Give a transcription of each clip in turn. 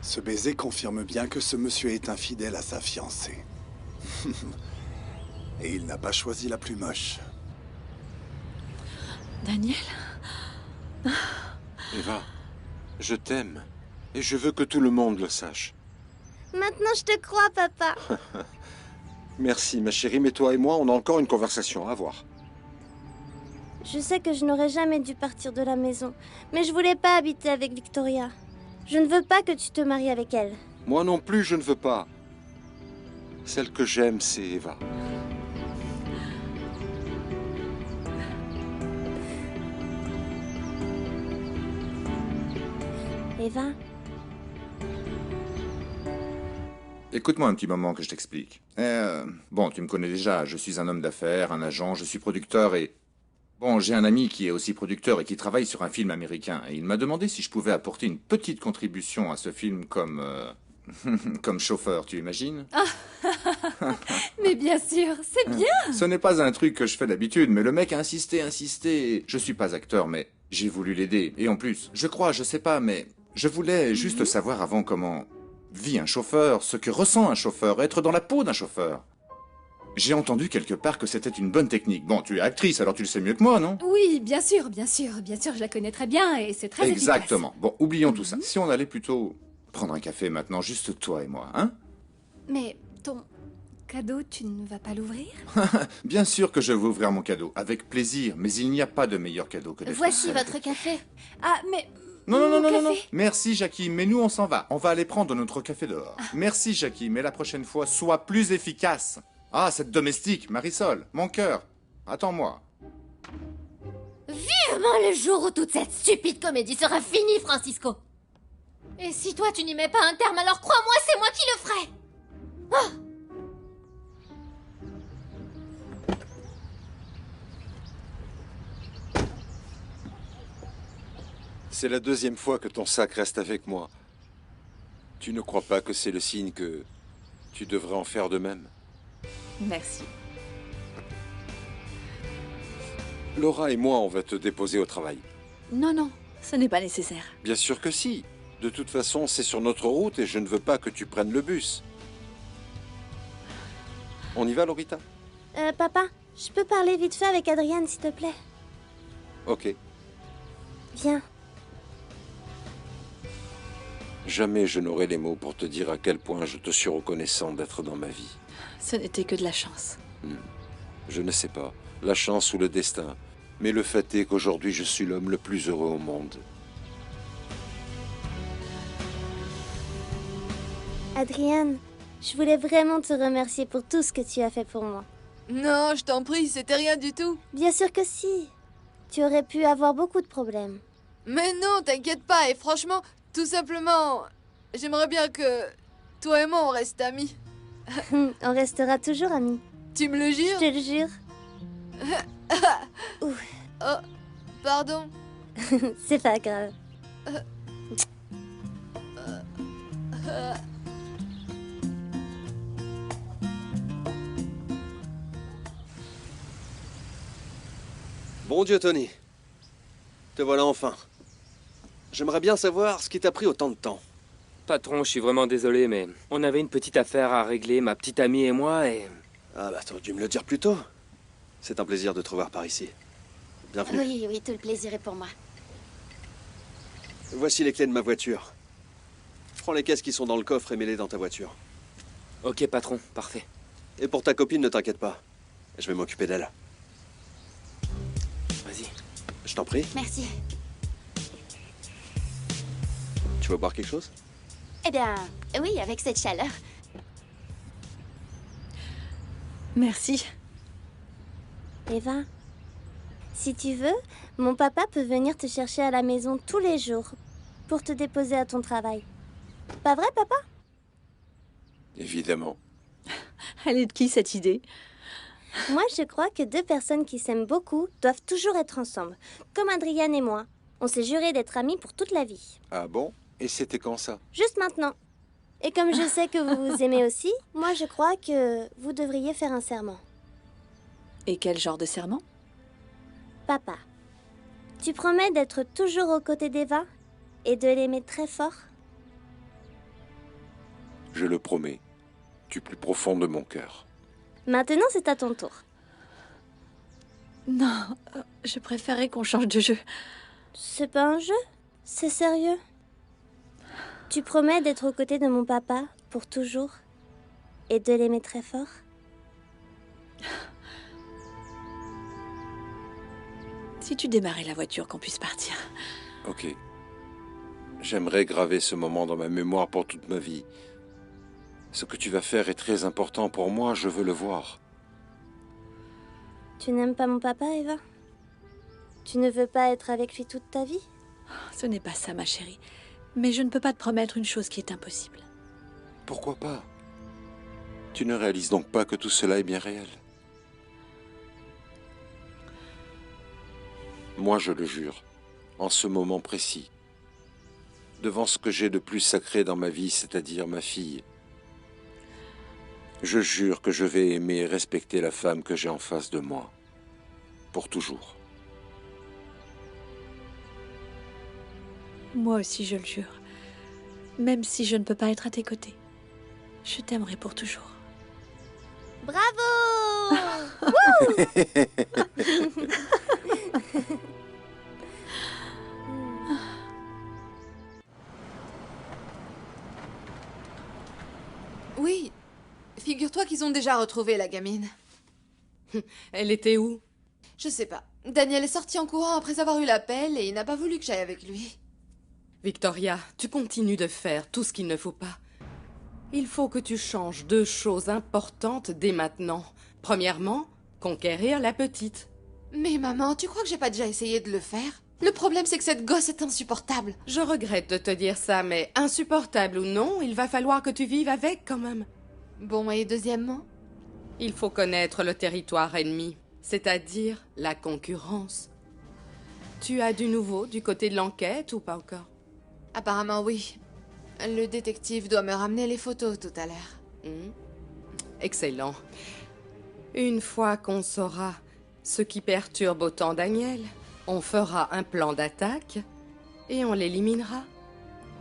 Ce baiser confirme bien que ce monsieur est infidèle à sa fiancée. Et il n'a pas choisi la plus moche. Daniel? Eva, je t'aime. Et je veux que tout le monde le sache. Maintenant, je te crois, papa. Merci, ma chérie, mais toi et moi, on a encore une conversation à avoir. Je sais que je n'aurais jamais dû partir de la maison, mais je voulais pas habiter avec Victoria. Je ne veux pas que tu te maries avec elle. Moi non plus, je ne veux pas. Celle que j'aime, c'est Eva. Eva? Écoute-moi un petit moment que je t'explique. Bon, tu me connais déjà, je suis un homme d'affaires, un agent, je suis producteur et... Bon, j'ai un ami qui est aussi producteur et qui travaille sur un film américain. Et il m'a demandé si je pouvais apporter une petite contribution à ce film comme... comme chauffeur, tu imagines? Mais bien sûr, c'est bien. Ce n'est pas un truc que je fais d'habitude, mais le mec a insisté. Je suis pas acteur, mais j'ai voulu l'aider. Et en plus, je sais pas, mais je voulais juste savoir avant comment vit un chauffeur, ce que ressent un chauffeur, être dans la peau d'un chauffeur. J'ai entendu quelque part que c'était une bonne technique. Bon, tu es actrice, alors tu le sais mieux que moi, non? Oui, bien sûr, je la connais très bien et c'est très Exactement. Bon, oublions tout ça. Si on allait plutôt prendre un café maintenant, juste toi et moi, hein? Mais ton cadeau, tu ne vas pas l'ouvrir? Bien sûr que je vais ouvrir mon cadeau, avec plaisir, mais il n'y a pas de meilleur cadeau que des Voici Français. votre café. Ah, mais... Non. Merci, Jackie, mais nous, on s'en va. On va aller prendre notre café dehors. Merci, Jackie, mais la prochaine fois, sois plus efficace. Ah, cette domestique, Marisol, mon cœur. Attends-moi. Vivement le jour où toute cette stupide comédie sera finie, Francisco. Et si toi, tu n'y mets pas un terme, alors crois-moi, c'est moi qui le ferai. C'est la deuxième fois que ton sac reste avec moi. Tu ne crois pas que c'est le signe que tu devrais en faire de même? Merci. Laura et moi, on va te déposer au travail. Non, ce n'est pas nécessaire. Bien sûr que si. De toute façon, c'est sur notre route et je ne veux pas que tu prennes le bus. On y va, Lorita? Papa, je peux parler vite fait avec Adrienne, s'il te plaît? Ok. Viens. Jamais je n'aurai les mots pour te dire à quel point je te suis reconnaissant d'être dans ma vie. Ce n'était que de la chance. Je ne sais pas, la chance ou le destin, mais le fait est qu'aujourd'hui je suis l'homme le plus heureux au monde. Adrienne, je voulais vraiment te remercier pour tout ce que tu as fait pour moi. Non, je t'en prie, c'était rien du tout. Bien sûr que si. Tu aurais pu avoir beaucoup de problèmes. Mais non, t'inquiète pas, et franchement, tout simplement, j'aimerais bien que toi et moi on reste amis. On restera toujours amis. Tu me le Je jures? te le jure. Oh, pardon. C'est pas grave. Bon Dieu, Tony. Te voilà enfin. J'aimerais bien savoir ce qui t'a pris autant de temps. Patron, je suis vraiment désolé, mais on avait une petite affaire à régler, ma petite amie et moi, et... Ah bah t'aurais dû me le dire plus tôt. C'est un plaisir de te revoir par ici. Bienvenue. Oui, tout le plaisir est pour moi. Voici les clés de ma voiture. Prends les caisses qui sont dans le coffre et mets-les dans ta voiture. Ok, patron, parfait. Et pour ta copine, ne t'inquiète pas. Je vais m'occuper d'elle. Vas-y. Je t'en prie. Merci. Tu veux boire quelque chose? Eh bien, oui, avec cette chaleur. Merci. Eva, si tu veux, mon papa peut venir te chercher à la maison tous les jours pour te déposer à ton travail. Pas vrai, papa? Évidemment. Elle est de qui, cette idée? Moi, je crois que deux personnes qui s'aiment beaucoup doivent toujours être ensemble. Comme Adrienne et moi. On s'est juré d'être amis pour toute la vie. Ah bon? Et c'était quand ça? Juste maintenant. Et comme je sais que vous vous aimez aussi, moi je crois que vous devriez faire un serment. Et quel genre de serment? Papa, tu promets d'être toujours aux côtés d'Eva et de l'aimer très fort? Je le promets, du plus profond de mon cœur. Maintenant, c'est à ton tour. Non, je préférais qu'on change de jeu. C'est pas un jeu? C'est sérieux? Tu promets d'être aux côtés de mon papa pour toujours et de l'aimer très fort? Si tu démarrais la voiture, qu'on puisse partir. Ok. J'aimerais graver ce moment dans ma mémoire pour toute ma vie. Ce que tu vas faire est très important pour moi, je veux le voir. Tu n'aimes pas mon papa, Eva? Tu ne veux pas être avec lui toute ta vie? Ce n'est pas ça, ma chérie. Mais je ne peux pas te promettre une chose qui est impossible. Pourquoi pas? Tu ne réalises donc pas que tout cela est bien réel? Moi, je le jure, en ce moment précis, devant ce que j'ai de plus sacré dans ma vie, c'est-à-dire ma fille, je jure que je vais aimer et respecter la femme que j'ai en face de moi, pour toujours. Moi aussi, je le jure. Même si je ne peux pas être à tes côtés. Je t'aimerai pour toujours. Bravo! Oui, figure-toi qu'ils ont déjà retrouvé la gamine. Elle était où? Je sais pas. Daniel est sorti en courant après avoir eu l'appel et il n'a pas voulu que j'aille avec lui. Victoria, tu continues de faire tout ce qu'il ne faut pas. Il faut que tu changes 2 choses importantes dès maintenant. Premièrement, conquérir la petite. Mais maman, tu crois que j'ai pas déjà essayé de le faire? Le problème, c'est que cette gosse est insupportable. Je regrette de te dire ça, mais insupportable ou non, il va falloir que tu vives avec quand même. Bon, et deuxièmement? Il faut connaître le territoire ennemi, c'est-à-dire la concurrence. Tu as du nouveau du côté de l'enquête ou pas encore? Apparemment, oui. Le détective doit me ramener les photos tout à l'heure. Excellent. Une fois qu'on saura ce qui perturbe autant Daniel, on fera un plan d'attaque et on l'éliminera.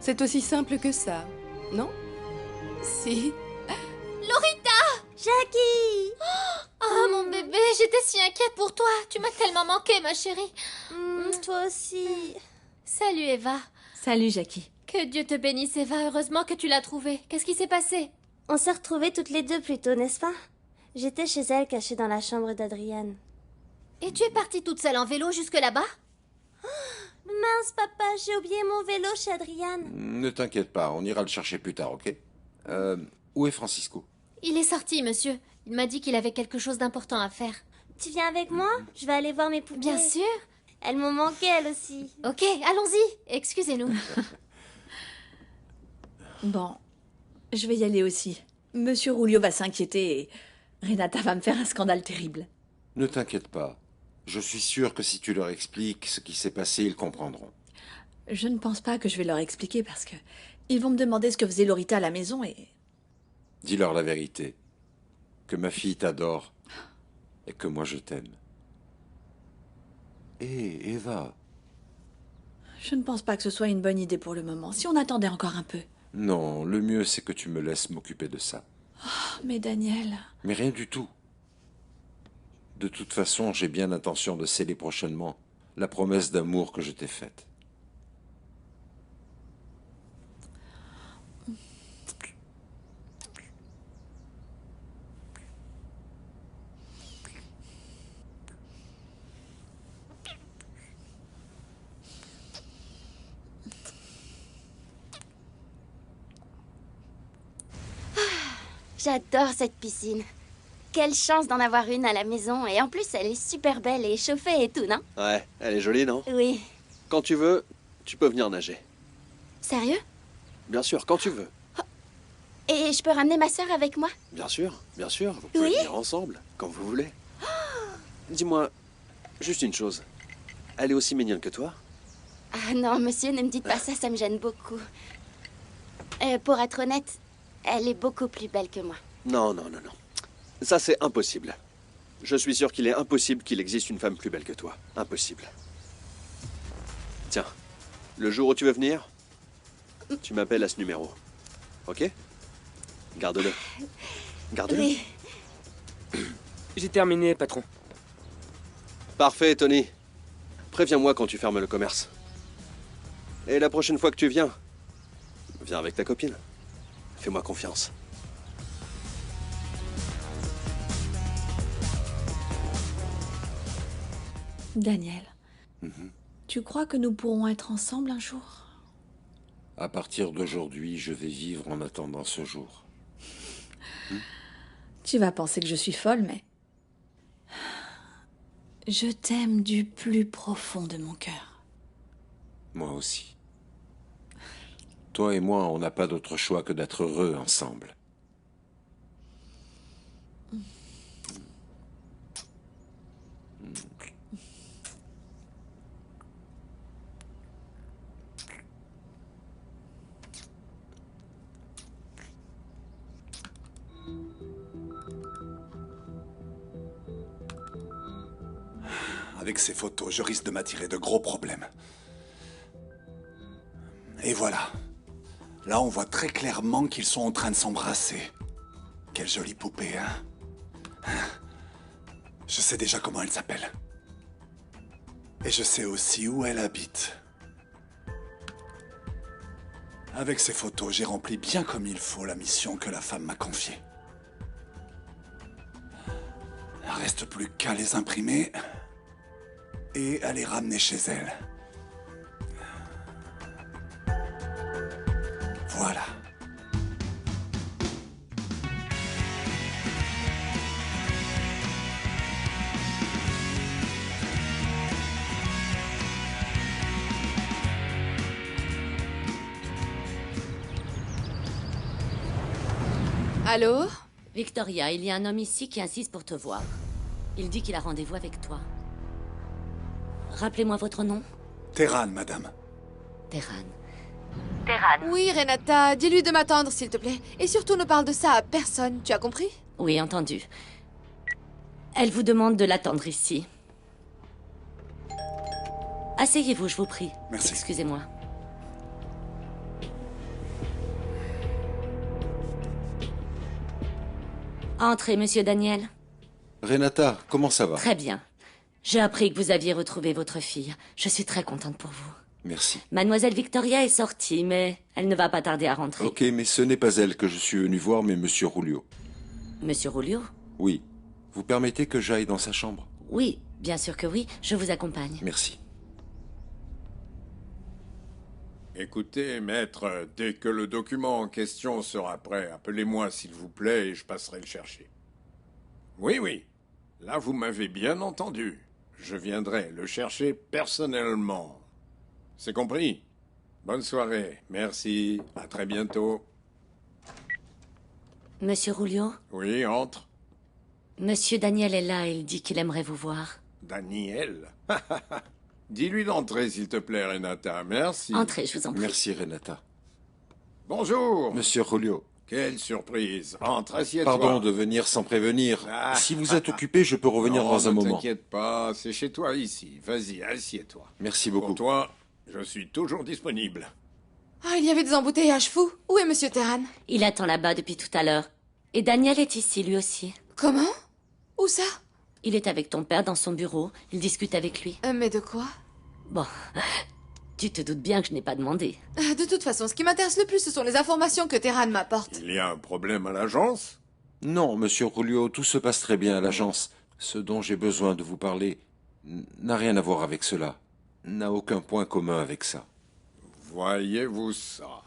C'est aussi simple que ça, non? Si. Lorita! Jackie! Oh, mon bébé, j'étais si inquiète pour toi. Tu m'as tellement manqué, ma chérie. Toi aussi. Salut, Eva. Salut, Jackie. Que Dieu te bénisse, Eva. Heureusement que tu l'as trouvée. Qu'est-ce qui s'est passé? On s'est retrouvées toutes les deux plus tôt, n'est-ce pas? J'étais chez elle, cachée dans la chambre d'Adriane. Et tu es partie toute seule en vélo jusque là-bas? Mince, papa, j'ai oublié mon vélo chez Adriane. Ne t'inquiète pas, on ira le chercher plus tard, ok? Où est Francisco? Il est sorti, monsieur. Il m'a dit qu'il avait quelque chose d'important à faire. Tu viens avec moi? Je vais aller voir mes poupées. Bien sûr. Elles m'ont manqué, elles aussi. Ok, allons-y. Excusez-nous. Bon, je vais y aller aussi. Monsieur Rulio va s'inquiéter et Renata va me faire un scandale terrible. Ne t'inquiète pas. Je suis sûr que si tu leur expliques ce qui s'est passé, ils comprendront. Je ne pense pas que je vais leur expliquer parce que ils vont me demander ce que faisait Lorita à la maison et... Dis-leur la vérité. Que ma fille t'adore et que moi je t'aime. Hé, Eva. Je ne pense pas que ce soit une bonne idée pour le moment. Si on attendait encore un peu. Non, le mieux c'est que tu me laisses m'occuper de ça. Oh, mais Daniel... Mais rien du tout. De toute façon, j'ai bien l'intention de sceller prochainement la promesse d'amour que je t'ai faite. J'adore cette piscine. Quelle chance d'en avoir une à la maison. Et en plus, elle est super belle et chauffée et tout, non? Ouais, elle est jolie, non? Oui. Quand tu veux, tu peux venir nager. Sérieux? Bien sûr, quand tu veux. Et je peux ramener ma sœur avec moi? Bien sûr, vous pouvez Oui. venir ensemble, quand vous voulez. Dis-moi, juste une chose. Elle est aussi mignonne que toi? Ah non, monsieur, ne me dites pas ça, ça me gêne beaucoup. Pour être honnête, elle est beaucoup plus belle que moi. Non. Ça, c'est impossible. Je suis sûr qu'il est impossible qu'il existe une femme plus belle que toi. Impossible. Tiens, le jour où tu veux venir, tu m'appelles à ce numéro. Ok? Garde-le. Garde-le. Oui. J'ai terminé, patron. Parfait, Tony. Préviens-moi quand tu fermes le commerce. Et la prochaine fois que tu viens, viens avec ta copine. Fais-moi confiance. Daniel, tu crois que nous pourrons être ensemble un jour? À partir d'aujourd'hui, je vais vivre en attendant ce jour. Tu vas penser que je suis folle, mais... Je t'aime du plus profond de mon cœur. Moi aussi. Toi et moi, on n'a pas d'autre choix que d'être heureux ensemble. Avec ces photos, je risque de m'attirer de gros problèmes. Et voilà. Là, on voit très clairement qu'ils sont en train de s'embrasser. Quelle jolie poupée, hein? Je sais déjà comment elle s'appelle. Et je sais aussi où elle habite. Avec ces photos, j'ai rempli bien comme il faut la mission que la femme m'a confiée. Il ne reste plus qu'à les imprimer et à les ramener chez elle. Voilà. Allô? Victoria, il y a un homme ici qui insiste pour te voir. Il dit qu'il a rendez-vous avec toi. Rappelez-moi votre nom. Terran, madame. Terran. Oui, Renata, dis-lui de m'attendre, s'il te plaît. Et surtout, ne parle de ça à personne, tu as compris? Oui, entendu. Elle vous demande de l'attendre ici. Asseyez-vous, je vous prie. Merci. Excusez-moi. Entrez, monsieur Daniel. Renata, comment ça va? Très bien. J'ai appris que vous aviez retrouvé votre fille. Je suis très contente pour vous. Merci. Mademoiselle Victoria est sortie, mais elle ne va pas tarder à rentrer. Ok, mais ce n'est pas elle que je suis venu voir, mais Monsieur Rulio. Monsieur Rulio? Oui. Vous permettez que j'aille dans sa chambre? Oui, bien sûr que oui. Je vous accompagne. Merci. Écoutez, maître, dès que le document en question sera prêt, appelez-moi s'il vous plaît et je passerai le chercher. Oui, oui. Là, vous m'avez bien entendu. Je viendrai le chercher personnellement. C'est compris? Bonne soirée. Merci. À très bientôt. Monsieur Rulio? Oui, entre. Monsieur Daniel est là et il dit qu'il aimerait vous voir. Daniel? Dis-lui d'entrer, s'il te plaît, Renata. Merci. Entrez, je vous en prie. Merci, Renata. Bonjour. Monsieur Rulio. Quelle surprise. Entre, assieds-toi. Pardon de venir sans prévenir. Ah. Si vous êtes occupé, je peux revenir Non, dans un ne moment. t'inquiète pas, c'est chez toi ici. Vas-y, assieds-toi. Merci Pour beaucoup. toi, je suis toujours disponible. Ah, il y avait des embouteillages fous. Où est monsieur Terran? Il attend là-bas depuis tout à l'heure. Et Daniel est ici, lui aussi. Comment? Où ça? Il est avec ton père dans son bureau. Il discute avec lui. Mais de quoi? Bon, tu te doutes bien que je n'ai pas demandé. De toute façon, ce qui m'intéresse le plus, ce sont les informations que Terran m'apporte. Il y a un problème à l'agence? Non, Monsieur Rulio, tout se passe très bien à l'agence. Ce dont j'ai besoin de vous parler n'a rien à voir avec cela. N'a aucun point commun avec ça. Voyez-vous ça?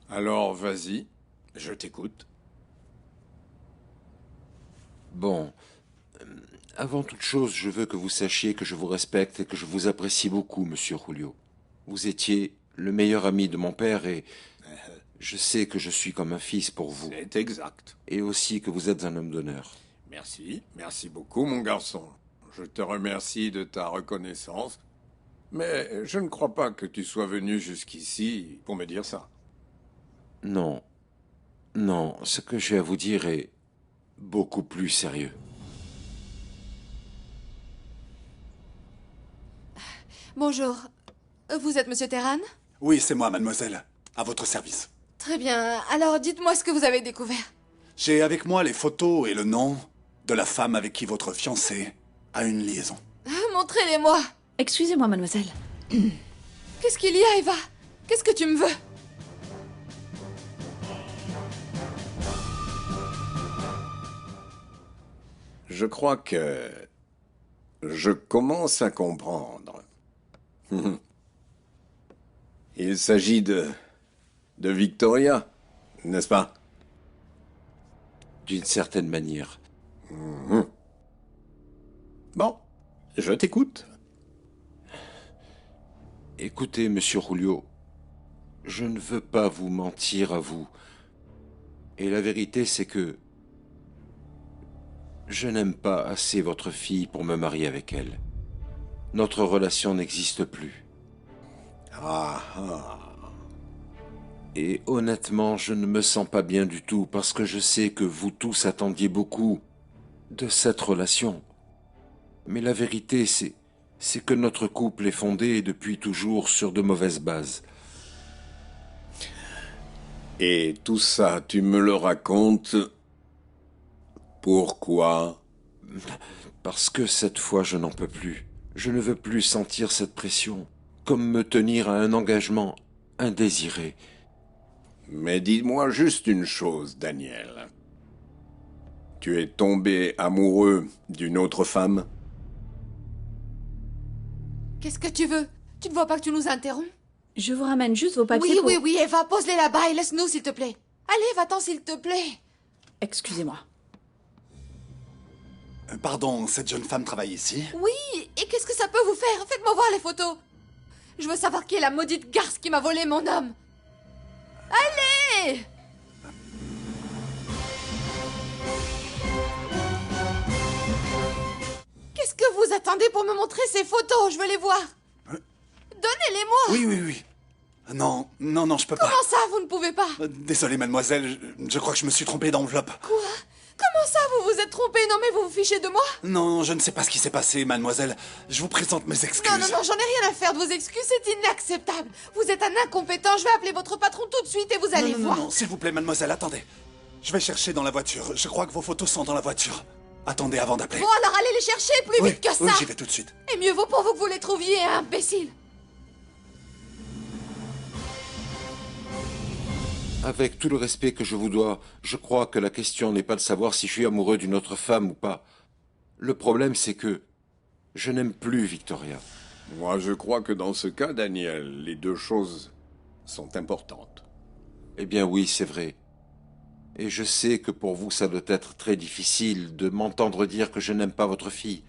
Alors, vas-y, je t'écoute. Bon, avant toute chose, je veux que vous sachiez que je vous respecte et que je vous apprécie beaucoup, Monsieur Rulio. Vous étiez le meilleur ami de mon père et je sais que je suis comme un fils pour vous. C'est exact. Et aussi que vous êtes un homme d'honneur. Merci, merci beaucoup, mon garçon. Je te remercie de ta reconnaissance, mais je ne crois pas que tu sois venu jusqu'ici pour me dire ça. Non, non, ce que j'ai à vous dire est beaucoup plus sérieux. Bonjour. Vous êtes monsieur Terran? Oui, c'est moi, mademoiselle. À votre service. Très bien. Alors, dites-moi ce que vous avez découvert. J'ai avec moi les photos et le nom de la femme avec qui votre fiancé a une liaison. Montrez-les-moi. Excusez-moi, mademoiselle. Qu'est-ce qu'il y a, Eva? Qu'est-ce que tu me veux? Je crois que... je commence à comprendre. Il s'agit de Victoria, n'est-ce pas? D'une certaine manière. Bon, je t'écoute. Écoutez, monsieur Julio, je ne veux pas vous mentir à vous. Et la vérité, c'est que je n'aime pas assez votre fille pour me marier avec elle. Notre relation n'existe plus. Et honnêtement, je ne me sens pas bien du tout parce que je sais que vous tous attendiez beaucoup de cette relation. Mais la vérité, c'est que notre couple est fondé depuis toujours sur de mauvaises bases. Et tout ça, tu me le racontes... Pourquoi? Parce que cette fois, je n'en peux plus. Je ne veux plus sentir cette pression, comme me tenir à un engagement indésiré. Mais dis-moi juste une chose, Daniel. Tu es tombé amoureux d'une autre femme? Qu'est-ce que tu veux? Tu ne vois pas que tu nous interromps? Je vous ramène juste vos papiers Oui, Eva, pose-les là-bas et laisse-nous, s'il te plaît. Allez, va-t'en, s'il te plaît. Excusez-moi. Pardon, cette jeune femme travaille ici? Oui, et qu'est-ce que ça peut vous faire? Faites-moi voir les photos. Je veux savoir qui est la maudite garce qui m'a volé mon homme. Allez! Qu'est-ce que vous attendez pour me montrer ces photos? Je veux les voir. Donnez-les-moi. Oui. Non, je peux pas. Comment ça, vous ne pouvez pas? Désolé, mademoiselle, je crois que je me suis trompé d'enveloppe. Quoi? Comment ça, vous vous êtes trompé? Non, mais vous vous fichez de moi? Non, je ne sais pas ce qui s'est passé, mademoiselle. Je vous présente mes excuses. Non, j'en ai rien à faire de vos excuses, c'est inacceptable. Vous êtes un incompétent, je vais appeler votre patron tout de suite et vous allez voir. Non, s'il vous plaît, mademoiselle, attendez. Je vais chercher dans la voiture. Je crois que vos photos sont dans la voiture. Attendez avant d'appeler. Bon, alors allez les chercher plus vite que ça. Oui, j'y vais tout de suite. Et mieux vaut pour vous que vous les trouviez, imbécile. Avec tout le respect que je vous dois, je crois que la question n'est pas de savoir si je suis amoureux d'une autre femme ou pas. Le problème, c'est que je n'aime plus Victoria. Moi, je crois que dans ce cas, Daniel, les deux choses sont importantes. Eh bien oui, c'est vrai. Et je sais que pour vous, ça doit être très difficile de m'entendre dire que je n'aime pas votre fille.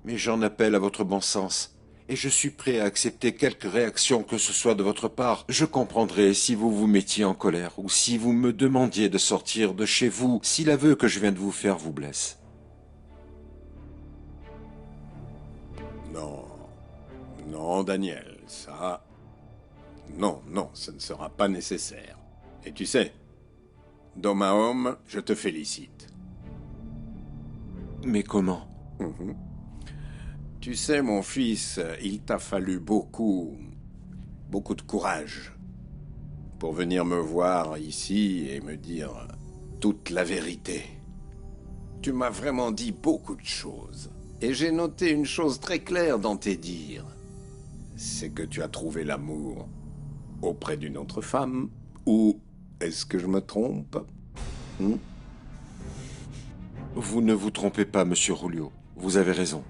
Mais j'en appelle à votre bon sens. Et je suis prêt à accepter quelque réaction que ce soit de votre part. Je comprendrais si vous vous mettiez en colère ou si vous me demandiez de sortir de chez vous, si l'aveu que je viens de vous faire vous blesse. Non, Daniel, ça... Non, ce ne sera pas nécessaire. Et tu sais, d'homme à homme, je te félicite. Mais comment? Tu sais, mon fils, il t'a fallu beaucoup de courage pour venir me voir ici et me dire toute la vérité. Tu m'as vraiment dit beaucoup de choses. Et j'ai noté une chose très claire dans tes dires. C'est que tu as trouvé l'amour auprès d'une autre femme. Ou est-ce que je me trompe? Vous ne vous trompez pas, monsieur Julio. Vous avez raison.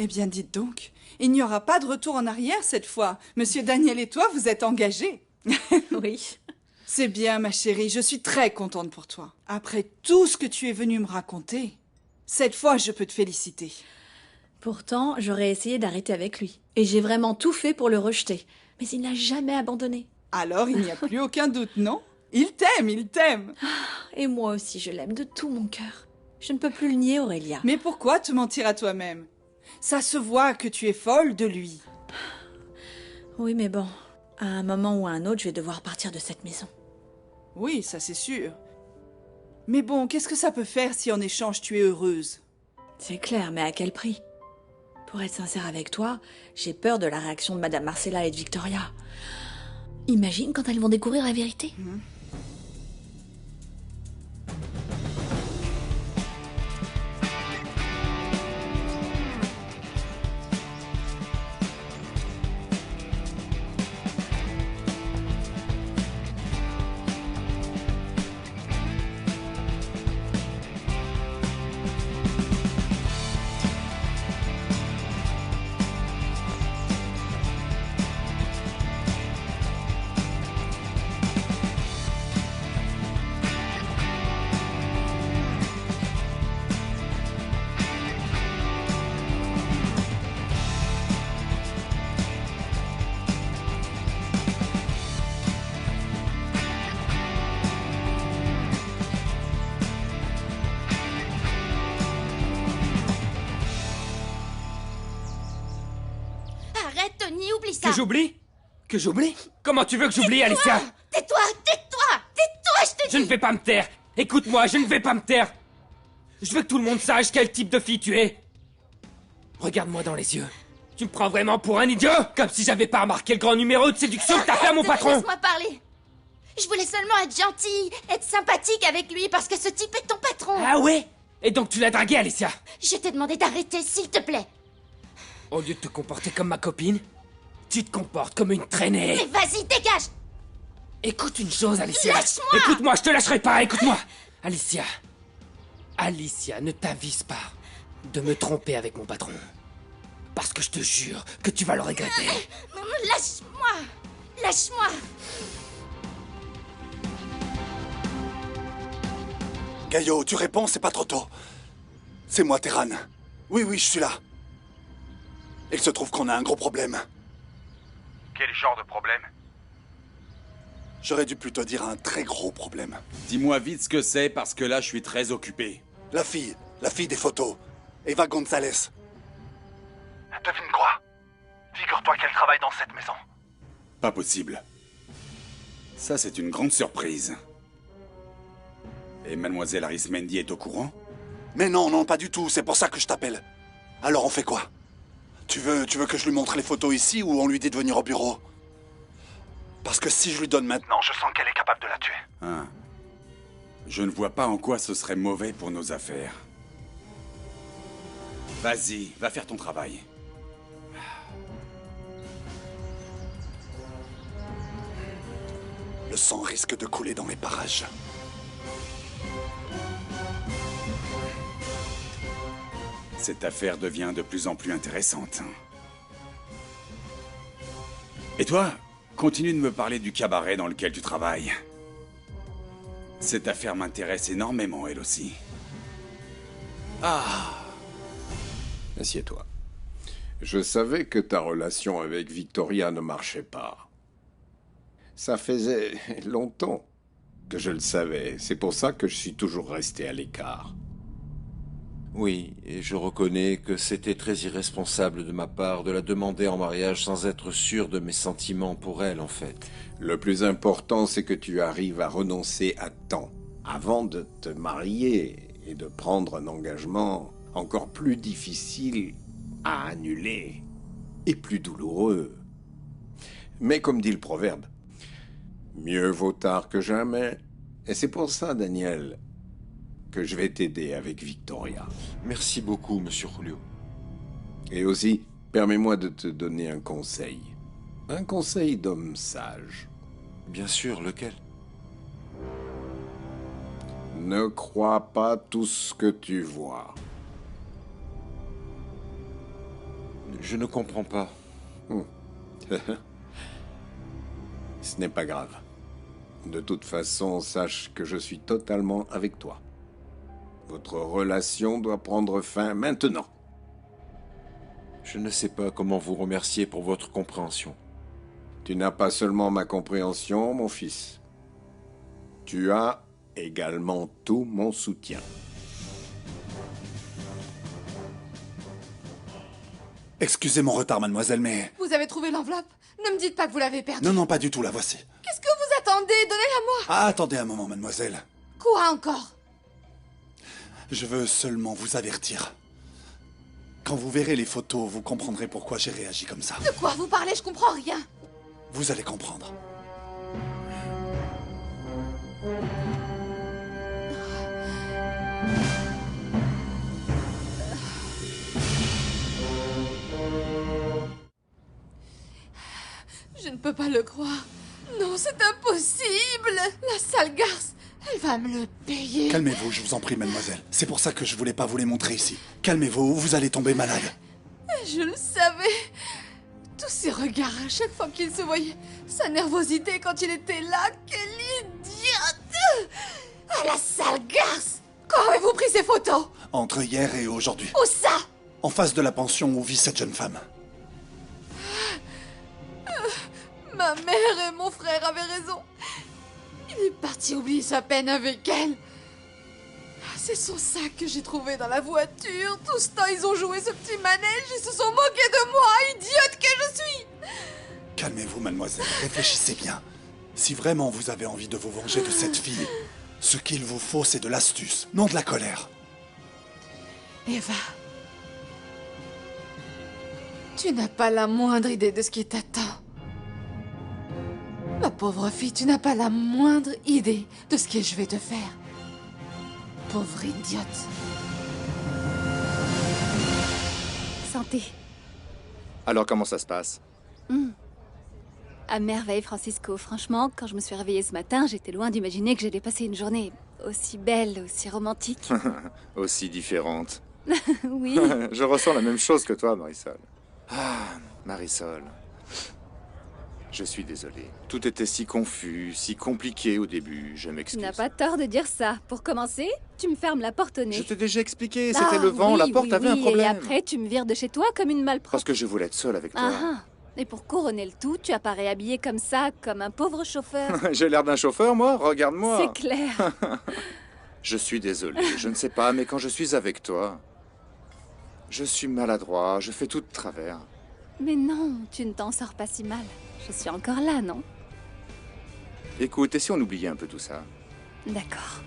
Eh bien, dites donc, il n'y aura pas de retour en arrière cette fois. Monsieur Daniel et toi, vous êtes engagés. Oui. C'est bien, ma chérie, je suis très contente pour toi. Après tout ce que tu es venue me raconter, cette fois, je peux te féliciter. Pourtant, j'aurais essayé d'arrêter avec lui. Et j'ai vraiment tout fait pour le rejeter. Mais il n'a jamais abandonné. Alors, il n'y a plus aucun doute, non? Il t'aime. Et moi aussi, je l'aime de tout mon cœur. Je ne peux plus le nier, Aurélia. Mais pourquoi te mentir à toi-même? Ça se voit que tu es folle de lui. Oui, mais bon, à un moment ou à un autre, je vais devoir partir de cette maison. Oui, ça c'est sûr. Mais bon, qu'est-ce que ça peut faire si en échange tu es heureuse? C'est clair, mais à quel prix? Pour être sincère avec toi, j'ai peur de la réaction de Madame Marcella et de Victoria. Imagine quand elles vont découvrir la vérité. Arrête, Tony, oublie ça. Que j'oublie? Que j'oublie? Comment tu veux que j'oublie, Alicia? Tais-toi, tais-toi, tais-toi, je te dis. Je ne vais pas me taire. Écoute-moi, je ne vais pas me taire. Je veux que tout le monde sache quel type de fille tu es. Regarde-moi dans les yeux. Tu me prends vraiment pour un idiot? Comme si j'avais pas remarqué le grand numéro de séduction que t'as fait à mon patron. Laisse-moi parler. Je voulais seulement être gentille, être sympathique avec lui parce que ce type est ton patron. Ah ouais? Et donc tu l'as dragué, Alicia? Je t'ai demandé d'arrêter, s'il te plaît. Au lieu de te comporter comme ma copine, tu te comportes comme une traînée. Mais vas-y, dégage. Écoute une chose, Alicia. Lâche-moi. Écoute-moi, je te lâcherai pas, écoute-moi. Alicia. Alicia, ne t'avise pas de me tromper avec mon patron. Parce que je te jure que tu vas le regretter. Lâche-moi. Lâche-moi. Gaillot, tu réponds, c'est pas trop tôt. C'est moi, Terran. Oui, je suis là. Il se trouve qu'on a un gros problème. Quel genre de problème? J'aurais dû plutôt dire un très gros problème. Dis-moi vite ce que c'est, parce que là, je suis très occupé. La fille des photos. Eva Gonzalez. Devine quoi? Figure-toi qu'elle travaille dans cette maison. Pas possible. Ça, c'est une grande surprise. Et Mademoiselle Arismendi est au courant? Mais non, pas du tout, c'est pour ça que je t'appelle. Alors on fait quoi? Tu veux que je lui montre les photos ici ou on lui dit de venir au bureau? Parce que si je lui donne maintenant... Non, je sens qu'elle est capable de la tuer. Ah. Je ne vois pas en quoi ce serait mauvais pour nos affaires. Vas-y, va faire ton travail. Le sang risque de couler dans les parages. Cette affaire devient de plus en plus intéressante. Et toi, continue de me parler du cabaret dans lequel tu travailles. Cette affaire m'intéresse énormément, elle aussi. Ah! Assieds-toi. Je savais que ta relation avec Victoria ne marchait pas. Ça faisait longtemps que je le savais. C'est pour ça que je suis toujours resté à l'écart. Oui, et je reconnais que c'était très irresponsable de ma part de la demander en mariage sans être sûr de mes sentiments pour elle, en fait. Le plus important, c'est que tu arrives à renoncer à temps, avant de te marier et de prendre un engagement encore plus difficile à annuler et plus douloureux. Mais comme dit le proverbe, mieux vaut tard que jamais. Et c'est pour ça, Daniel, que je vais t'aider avec Victoria. Merci beaucoup, Monsieur Julio. Et aussi, permets-moi de te donner un conseil. Un conseil d'homme sage. Bien sûr, lequel? Ne crois pas tout ce que tu vois. Je ne comprends pas. Ce n'est pas grave. De toute façon, sache que je suis totalement avec toi. Votre relation doit prendre fin maintenant. Je ne sais pas comment vous remercier pour votre compréhension. Tu n'as pas seulement ma compréhension, mon fils. Tu as également tout mon soutien. Excusez mon retard, mademoiselle, mais... Vous avez trouvé l'enveloppe? Ne me dites pas que vous l'avez perdue. Non, pas du tout, la voici. Qu'est-ce que vous attendez? Donnez-la moi. Ah, attendez un moment, mademoiselle. Quoi encore? Je veux seulement vous avertir. Quand vous verrez les photos, vous comprendrez pourquoi j'ai réagi comme ça. De quoi vous parlez? Je comprends rien. Vous allez comprendre. Je ne peux pas le croire. Non, c'est impossible. La sale garce, elle va me le payer. Calmez-vous, je vous en prie, mademoiselle. C'est pour ça que je voulais pas vous les montrer ici. Calmez-vous, vous allez tomber malade. Je le savais. Tous ces regards à chaque fois qu'il se voyait. Sa nervosité quand il était là. Quelle idiote! Ah, la sale garce! Quand avez-vous pris ces photos? Entre hier et aujourd'hui. Où ça? En face de la pension où vit cette jeune femme. Ma mère et mon frère avaient raison. Il est parti oublier sa peine avec elle. C'est son sac que j'ai trouvé dans la voiture. Tout ce temps, ils ont joué ce petit manège et se sont moqués de moi, idiote que je suis. Calmez-vous, mademoiselle. Réfléchissez bien. Si vraiment vous avez envie de vous venger de cette fille, ce qu'il vous faut, c'est de l'astuce, non de la colère. Eva, tu n'as pas la moindre idée de ce qui t'attend. Ma pauvre fille, tu n'as pas la moindre idée de ce que je vais te faire. Pauvre idiote. Santé. Alors comment ça se passe? À merveille, Francisco. Franchement, quand je me suis réveillée ce matin, j'étais loin d'imaginer que j'allais passer une journée aussi belle, aussi romantique. Aussi différente. Oui. Je ressens la même chose que toi, Marisol. Ah, Marisol. Je suis désolé. Tout était si confus, si compliqué au début, je Tu m'excuse. n'as pas tort de dire ça. Pour commencer, tu me fermes la porte au nez. Je t'ai déjà expliqué, c'était le vent, oui, la porte oui, avait un oui, problème. Et après, tu me vires de chez toi comme une malpropre. Parce que je voulais être seul avec toi. Ah, et pour couronner le tout, tu apparais habillé comme ça, comme un pauvre chauffeur. J'ai l'air d'un chauffeur, moi? Regarde-moi. C'est clair. Je suis désolé, je ne sais pas, mais quand je suis avec toi, je suis maladroit, je fais tout de travers. Mais non, tu ne t'en sors pas si mal. Je suis encore là, non? Écoute, et si on oubliait un peu tout ça? D'accord.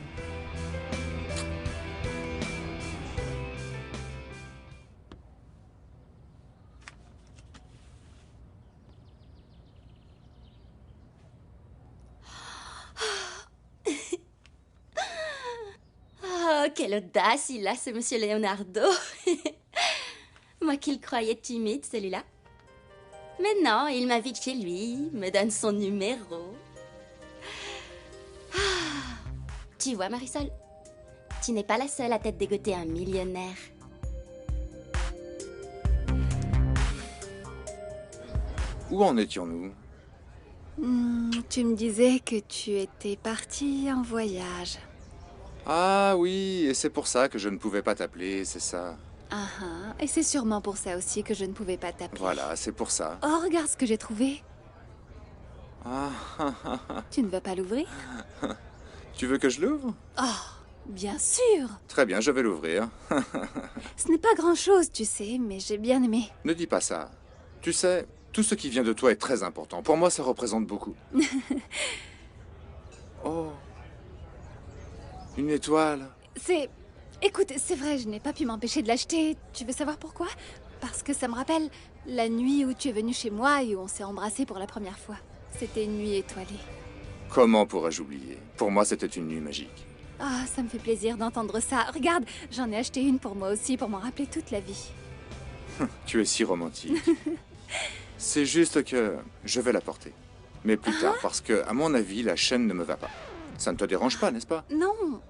Oh, quelle audace il a, ce monsieur Leonardo. Moi qui le croyais timide, celui-là. Mais non, il m'invite chez lui, me donne son numéro. Ah, tu vois, Marisol, tu n'es pas la seule à t'être dégoté un millionnaire. Où en étions-nous? Tu me disais que tu étais parti en voyage. Ah oui, et c'est pour ça que je ne pouvais pas t'appeler, c'est ça. Ah ah, et c'est sûrement pour ça aussi que je ne pouvais pas t'appeler. Voilà, c'est pour ça. Oh, regarde ce que j'ai trouvé. Ah, Tu ne veux pas l'ouvrir? Tu veux que je l'ouvre? Oh, bien sûr. Très bien, je vais l'ouvrir. Ce n'est pas grand-chose, tu sais, mais j'ai bien aimé. Ne dis pas ça. Tu sais, tout ce qui vient de toi est très important. Pour moi, ça représente beaucoup. Oh. Une étoile. C'est... Écoute, c'est vrai, je n'ai pas pu m'empêcher de l'acheter. Tu veux savoir pourquoi? Parce que ça me rappelle la nuit où tu es venu chez moi et où on s'est embrassés pour la première fois. C'était une nuit étoilée. Comment pourrais-je oublier? Pour moi, c'était une nuit magique. Ah, ça me fait plaisir d'entendre ça. Regarde, j'en ai acheté une pour moi aussi, pour m'en rappeler toute la vie. Tu es si romantique. C'est juste que je vais la porter. Mais plus tard, parce que, à mon avis, la chaîne ne me va pas. Ça ne te dérange pas, n'est-ce pas? Non,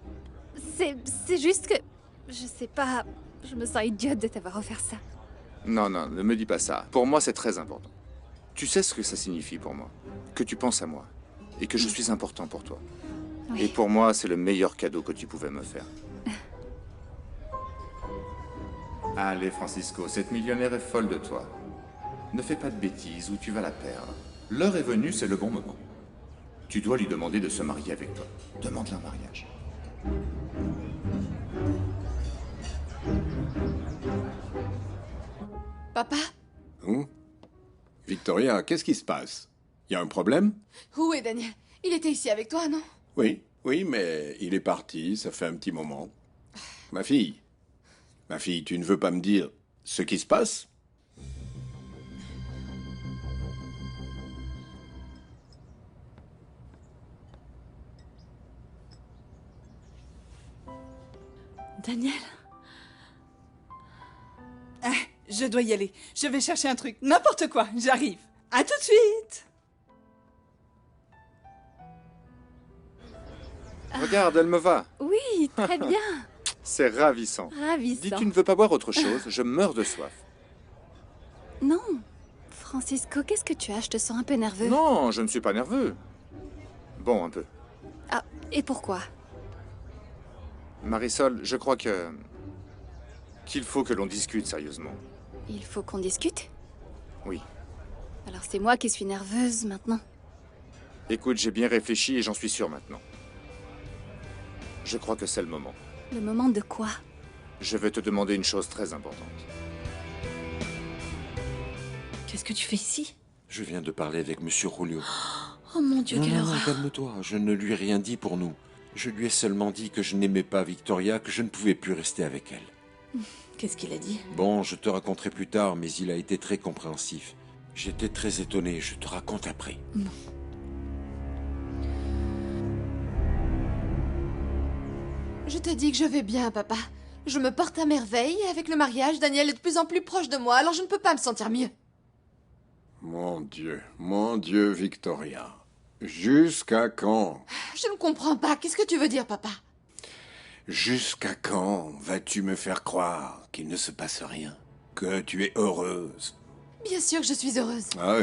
c'est juste que... Je sais pas, je me sens idiote de t'avoir offert ça. Non, non, ne me dis pas ça. Pour moi, c'est très important. Tu sais ce que ça signifie pour moi? Que tu penses à moi. Et que je suis important pour toi. Oui. Et pour moi, c'est le meilleur cadeau que tu pouvais me faire. Allez, Francisco, cette millionnaire est folle de toi. Ne fais pas de bêtises ou tu vas la perdre. L'heure est venue, c'est le bon moment. Tu dois lui demander de se marier avec toi. Demande-le en mariage. Papa? Victoria, qu'est-ce qui se passe? Y a un problème? Où est Daniel? Il était ici avec toi, non? Oui, oui, mais il est parti, ça fait un petit moment. Ma fille, tu ne veux pas me dire ce qui se passe? Daniel? Ah, je dois y aller. Je vais chercher un truc. N'importe quoi. J'arrive. À tout de suite. Regarde, elle me va. Oui, très bien. C'est ravissant. Ravissant. Dis, tu ne veux pas boire autre chose? Je meurs de soif. Non. Francisco, qu'est-ce que tu as? Je te sens un peu nerveux. Non, je ne suis pas nerveux. Bon, un peu. Ah, et pourquoi? Marisol, je crois qu'il faut que l'on discute sérieusement. Il faut qu'on discute? Oui. Alors c'est moi qui suis nerveuse maintenant. Écoute, j'ai bien réfléchi et j'en suis sûr maintenant. Je crois que c'est le moment. Le moment de quoi? Je vais te demander une chose très importante. Qu'est-ce que tu fais ici? Je viens de parler avec Monsieur Julio. Oh mon Dieu, quelle horreur. Calme-toi, je ne lui ai rien dit pour nous. Je lui ai seulement dit que je n'aimais pas Victoria, que je ne pouvais plus rester avec elle. Qu'est-ce qu'il a dit? Bon, je te raconterai plus tard, mais il a été très compréhensif. J'étais très étonné, je te raconte après. Non. Je te dis que je vais bien, papa. Je me porte à merveille et avec le mariage, Daniel est de plus en plus proche de moi, alors je ne peux pas me sentir mieux. Mon Dieu, Victoria. Jusqu'à quand? Je ne comprends pas. Qu'est-ce que tu veux dire, papa? Jusqu'à quand vas-tu me faire croire qu'il ne se passe rien? Que tu es heureuse? Bien sûr que je suis heureuse. Ah,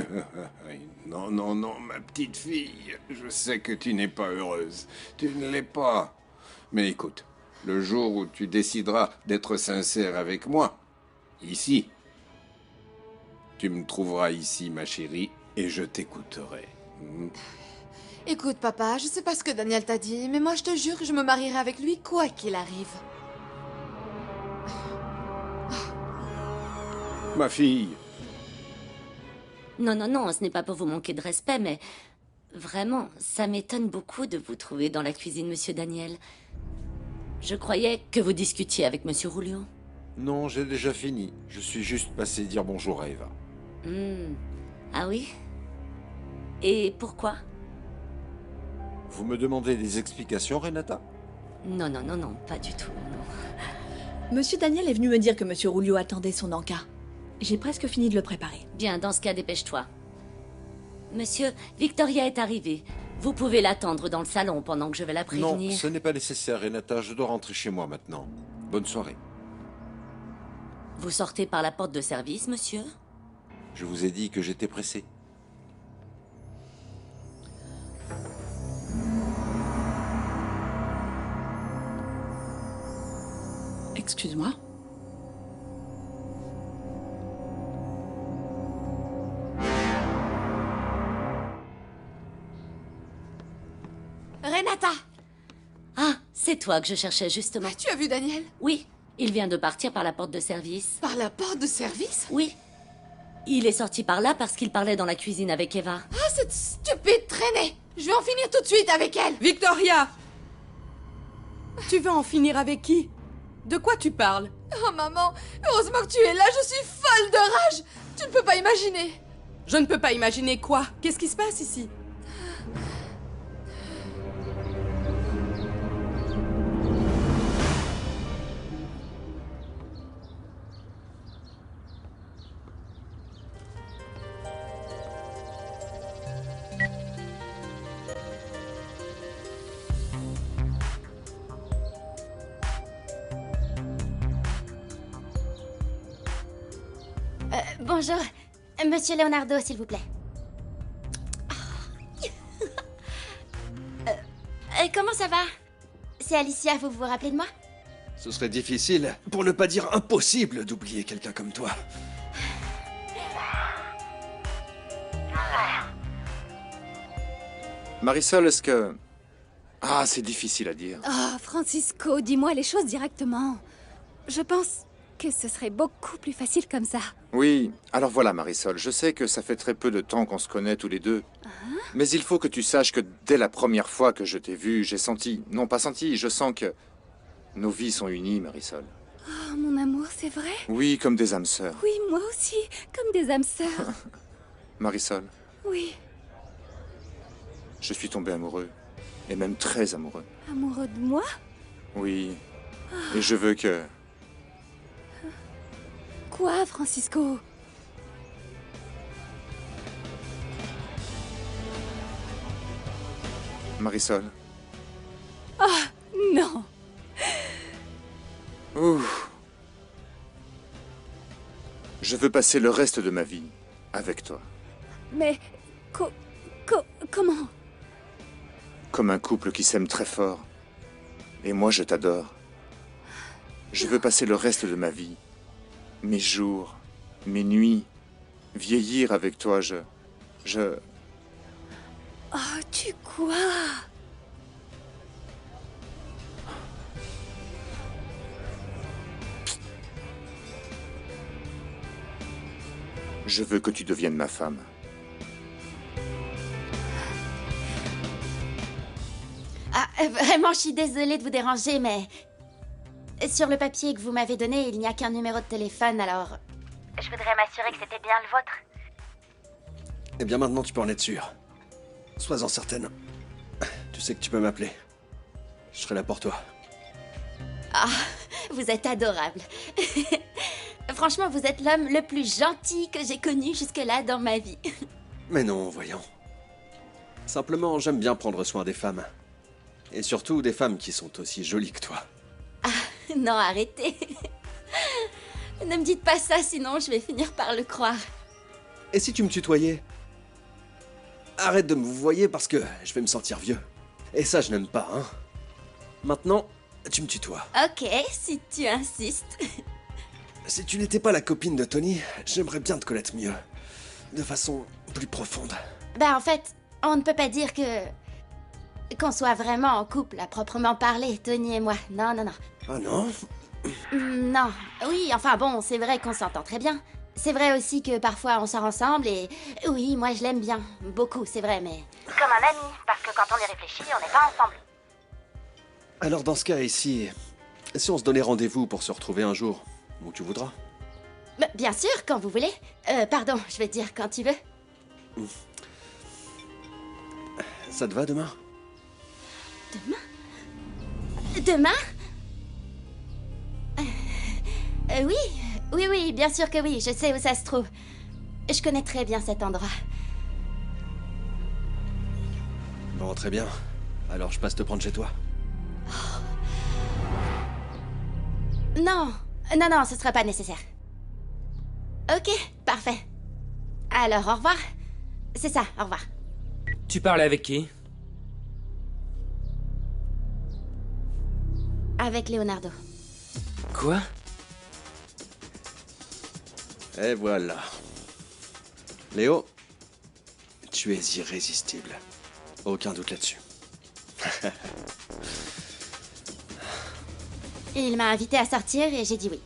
non, non, non, ma petite fille. Je sais que tu n'es pas heureuse. Tu ne l'es pas. Mais écoute, le jour où tu décideras d'être sincère avec moi, ici, tu me trouveras ici, ma chérie, et je t'écouterai. Écoute, papa, je sais pas ce que Daniel t'a dit, mais moi je te jure que je me marierai avec lui quoi qu'il arrive. Ma fille. Non, non, non, ce n'est pas pour vous manquer de respect, mais vraiment, ça m'étonne beaucoup de vous trouver dans la cuisine, monsieur Daniel. Je croyais que vous discutiez avec monsieur Julio. Non, j'ai déjà fini. Je suis juste passé dire bonjour à Eva. Ah oui? Et pourquoi? Vous me demandez des explications, Renata? Non, non, non, non, pas du tout, non. Monsieur Daniel est venu me dire que monsieur Julio attendait son encas. J'ai presque fini de le préparer. Bien, dans ce cas, dépêche-toi. Monsieur, Victoria est arrivée. Vous pouvez l'attendre dans le salon pendant que je vais la prévenir. Non, ce n'est pas nécessaire, Renata. Je dois rentrer chez moi maintenant. Bonne soirée. Vous sortez par la porte de service, monsieur? Je vous ai dit que j'étais pressé. Excuse-moi. Renata! Ah, c'est toi que je cherchais justement. Tu as vu Daniel? Oui, il vient de partir par la porte de service. Par la porte de service? Oui. Il est sorti par là parce qu'il parlait dans la cuisine avec Eva. Ah, cette stupide traînée! Je vais en finir tout de suite avec elle! Victoria! Tu veux en finir avec qui? De quoi tu parles? Oh maman, heureusement que tu es là, je suis folle de rage! Tu ne peux pas imaginer! Je ne peux pas imaginer quoi? Qu'est-ce qui se passe ici? Bonjour. Monsieur Leonardo, s'il vous plaît. Comment ça va? C'est Alicia, vous vous rappelez de moi? Ce serait difficile, pour ne pas dire impossible, d'oublier quelqu'un comme toi. Marisol, est-ce que... Ah, c'est difficile à dire. Oh, Francisco, dis-moi les choses directement. Je pense que ce serait beaucoup plus facile comme ça. Oui, alors voilà Marisol, je sais que ça fait très peu de temps qu'on se connaît tous les deux. Mais il faut que tu saches que dès la première fois que je t'ai vu, j'ai senti... Non, pas senti, je sens que... Nos vies sont unies, Marisol. Oh, mon amour, c'est vrai? Oui, comme des âmes sœurs. Oui, moi aussi, comme des âmes sœurs. Marisol, Oui, je suis tombé amoureux. Et même très amoureux. amoureux de moi? Oui. Et je veux que... Quoi, Francisco? Marisol. Ah, non. Ouh. Je veux passer le reste de ma vie avec toi. Mais comment? Comme un couple qui s'aime très fort. Et moi, je t'adore. Je veux passer le reste de ma vie, mes jours, mes nuits, vieillir avec toi, Oh, tu quoi? Je veux que tu deviennes ma femme. Ah, vraiment, je suis désolée de vous déranger, mais... Sur le papier que vous m'avez donné, il n'y a qu'un numéro de téléphone, alors... Je voudrais m'assurer que c'était bien le vôtre. Eh bien maintenant tu peux en être sûr. Sois-en certaine. Tu sais que tu peux m'appeler. Je serai là pour toi. Ah, vous êtes adorable. Franchement, vous êtes l'homme le plus gentil que j'ai connu jusque-là dans ma vie. Mais non, voyons. Simplement, j'aime bien prendre soin des femmes. Et surtout des femmes qui sont aussi jolies que toi. Non, arrêtez. Ne me dites pas ça, sinon je vais finir par le croire. Et si tu me tutoyais? Arrête de me vouvoyer parce que je vais me sentir vieux. Et ça, je n'aime pas, hein. Maintenant, tu me tutoies. Ok, si tu insistes. Si tu n'étais pas la copine de Tony, j'aimerais bien te connaître mieux. De façon plus profonde. Bah en fait, on ne peut pas dire qu'on soit vraiment en couple à proprement parler, Tony et moi. Non, non, non. Ah non? Non. Oui, enfin bon, c'est vrai qu'on s'entend très bien. C'est vrai aussi que parfois on sort ensemble et... Oui, moi je l'aime bien. Beaucoup, c'est vrai, mais... Comme un ami, parce que quand on y réfléchit, on n'est pas ensemble. Alors dans ce cas ici, si on se donnait rendez-vous pour se retrouver un jour, où tu voudras. Bah, bien sûr, quand vous voulez. Pardon, je vais te dire quand tu veux. Ça te va demain? Demain? Oui, oui, bien sûr que oui, je sais où ça se trouve. Je connais très bien cet endroit. Bon, très bien. Alors je passe te prendre chez toi. Non, non, ce sera pas nécessaire. Ok, parfait. Alors, au revoir. C'est ça, au revoir. Tu parles avec qui? Avec Leonardo. Quoi? Et voilà. Léo, tu es irrésistible. Aucun doute là-dessus. Il m'a invité à sortir et j'ai dit oui.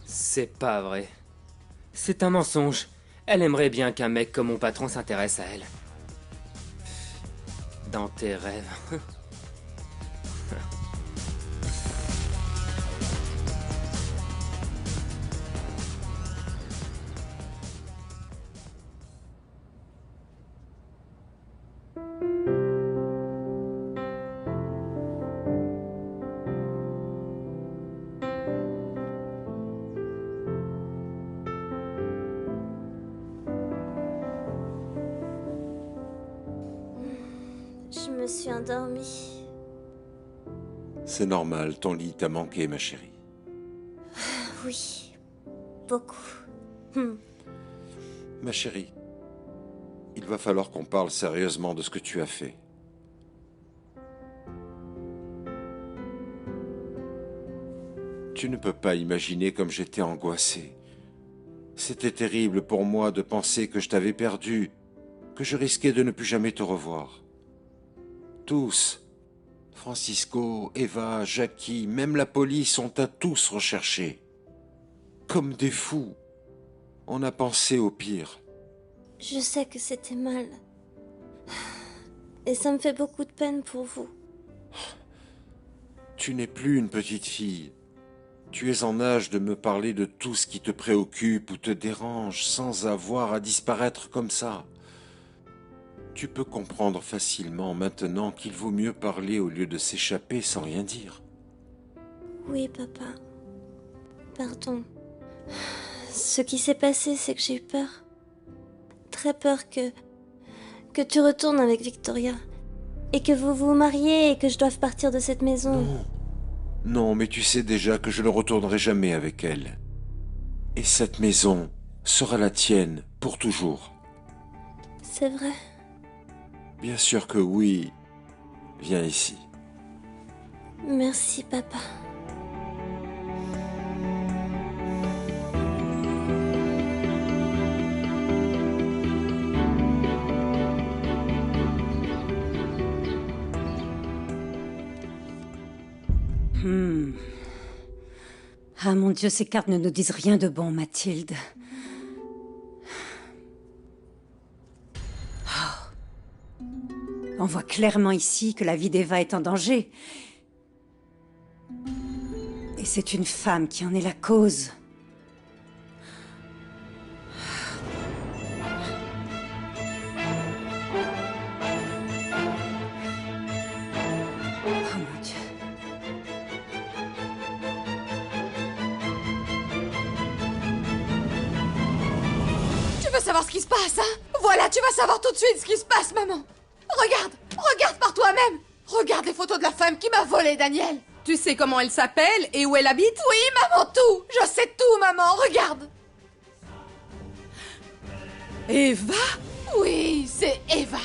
C'est pas vrai. C'est un mensonge. Elle aimerait bien qu'un mec comme mon patron s'intéresse à elle. Dans tes rêves. Je me suis endormie. C'est normal, ton lit t'a manqué, ma chérie. Oui, beaucoup. Ma chérie, il va falloir qu'on parle sérieusement de ce que tu as fait. Tu ne peux pas imaginer comme j'étais angoissé. C'était terrible pour moi de penser que je t'avais perdu, que je risquais de ne plus jamais te revoir. Tous, Francisco, Eva, Jackie, même la police, on t'a tous recherché. Comme des fous. On a pensé au pire. Je sais que c'était mal. Et ça me fait beaucoup de peine pour vous. Tu n'es plus une petite fille. Tu es en âge de me parler de tout ce qui te préoccupe ou te dérange sans avoir à disparaître comme ça. Tu peux comprendre facilement maintenant qu'il vaut mieux parler au lieu de s'échapper sans rien dire. Oui, papa. Pardon. Ce qui s'est passé, c'est que j'ai eu peur. Très peur que tu retournes avec Victoria. Et que vous vous mariez et que je doive partir de cette maison. Non. Non, mais tu sais déjà que je ne retournerai jamais avec elle. Et cette maison sera la tienne pour toujours. C'est vrai. Bien sûr que oui. Viens ici. Merci, papa. Ah mon Dieu, ces cartes ne nous disent rien de bon, Mathilde. Oh. On voit clairement ici que la vie d'Eva est en danger. Et c'est une femme qui en est la cause. Tu veux savoir ce qui se passe, hein? Voilà, tu vas savoir tout de suite ce qui se passe, maman. Regarde par toi-même. Regarde les photos de la femme qui m'a volé Daniel. Tu sais comment elle s'appelle et où elle habite? Oui, maman, tout. Je sais tout, maman. Regarde. Eva? Oui, c'est Eva.